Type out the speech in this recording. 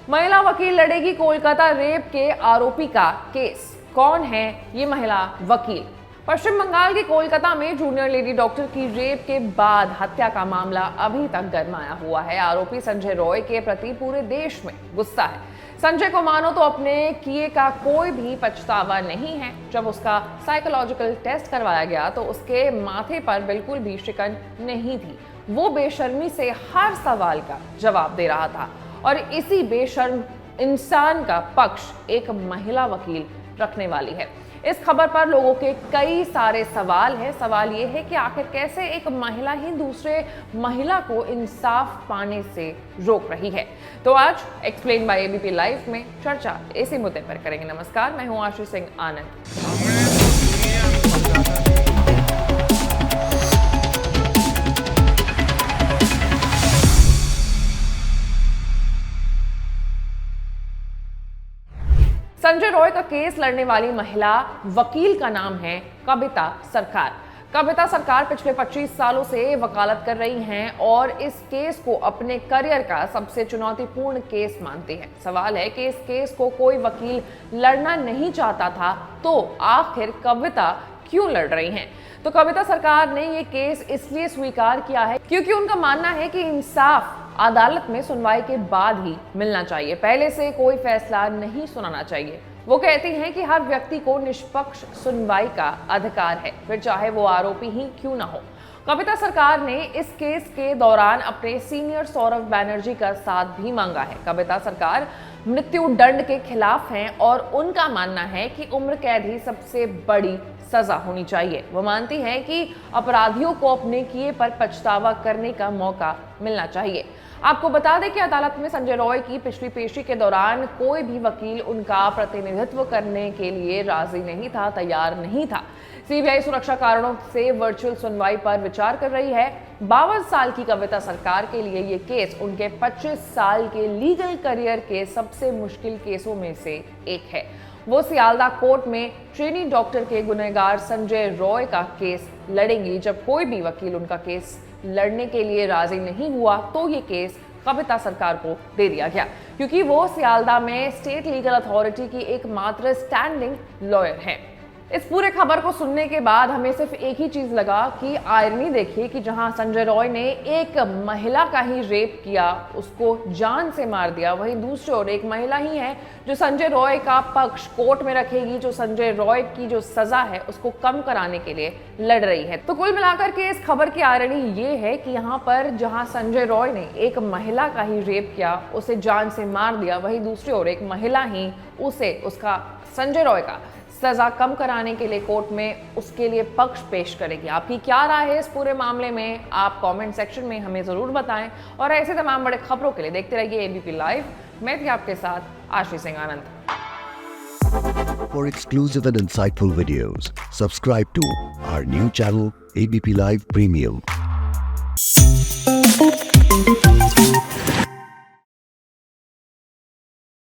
महिला वकील लड़ेगी कोलकाता रेप के आरोपी का केस। कौन है ये महिला वकील? पश्चिम बंगाल के कोलकाता में जूनियर लेडी डॉक्टर की रेप के बाद हत्या का मामला अभी तक गरमाया हुआ है। आरोपी संजय रॉय के प्रति पूरे देश में गुस्सा है। संजय को मानो तो अपने किए का कोई भी पछतावा नहीं है। जब उसका साइकोलॉजिकल टेस्ट करवाया गया तो उसके माथे पर बिल्कुल भी शिकन नहीं थी। वो बेशर्मी से हर सवाल का जवाब दे रहा था और इसी बेशर्म इंसान का पक्ष एक महिला वकील रखने वाली है। इस खबर पर लोगों के कई सारे सवाल हैं। सवाल ये है कि आखिर कैसे एक महिला ही दूसरे महिला को इंसाफ पाने से रोक रही है। तो आज एक्सप्लेन बाय एबीपी लाइव में चर्चा इसी मुद्दे पर करेंगे। नमस्कार, मैं हूं आशीष सिंह आनंद। संजय रॉय का केस लड़ने वाली महिला वकील का नाम है कविता सरकार। कविता सरकार पिछले 25 सालों से वकालत कर रही हैं और इस केस को अपने करियर का सबसे चुनौतीपूर्ण केस मानती हैं। सवाल है कि इस केस को कोई वकील लड़ना नहीं चाहता था तो आखिर कविता क्यों लड़ रही हैं? तो कविता सरकार ने ये केस इसलिए स्वीकार किया है क्योंकि उनका मानना है कि इंसाफ अदालत में सुनवाई के बाद ही मिलना चाहिए, पहले से कोई फैसला नहीं सुनाना चाहिए। वो कहती हैं कि हर व्यक्ति को निष्पक्ष सुनवाई का अधिकार है, फिर चाहे वो आरोपी ही क्यों ना हो। कविता सरकार ने इस केस के दौरान अपने सीनियर सौरभ बैनर्जी का साथ भी मांगा है। कविता सरकार मृत्यु दंड के खिलाफ हैं और उनका मानना है कि उम्र कैद ही सबसे बड़ी सजा होनी चाहिए। वो मानती हैं कि अपराधियों को अपने किए पर पछतावा करने का मौका मिलना चाहिए। आपको बता दें कि अदालत में संजय रॉय की पिछली पेशी के दौरान कोई भी वकील उनका प्रतिनिधित्व करने के लिए राजी नहीं था, तैयार नहीं था। सीबीआई सुरक्षा कारणों से वर्चुअल सुनवाई पर विचार कर रही है। 52 साल की कविता सरकार के लिए ये केस उनके 25 साल के लीगल करियर के सबसे मुश्किल केसों में से एक है। वो सियालदा कोर्ट में ट्रेनी डॉक्टर के गुनहगार संजय रॉय का केस लड़ेंगी। जब कोई भी वकील उनका केस लड़ने के लिए राजी नहीं हुआ तो ये केस कविता सरकार को दे दिया गया, क्योंकि वो सियालदा में स्टेट लीगल अथॉरिटी की एकमात्र स्टैंडिंग लॉयर है। इस पूरे खबर को सुनने के बाद हमें सिर्फ एक ही चीज लगा कि आयरनी देखिए कि जहां संजय रॉय ने एक महिला का ही रेप किया, उसको जान से मार दिया, वहीं दूसरी ओर एक महिला ही है जो संजय रॉय का पक्ष कोर्ट में रखेगी, जो संजय रॉय की जो सजा है उसको कम कराने के लिए लड़ रही है। तो कुल मिलाकर के इस खबर की आयरनी ये है कि यहाँ पर जहाँ संजय रॉय ने एक महिला का ही रेप किया, उसे जान से मार दिया, वहीं दूसरी ओर एक महिला ही उसे उसका संजय रॉय का सजा कम कराने के लिए कोर्ट में उसके लिए पक्ष पेश करेगी। आपकी क्या राय है इस पूरे मामले में? आप कमेंट सेक्शन में हमें जरूर बताएं और ऐसे तमाम बड़े खबरों के लिए देखते रहिए एबीपी लाइव। मैं थी आपके साथ आशीष सिंह आनंद। For exclusive and insightful videos, subscribe to our new channel ABP Live Premium.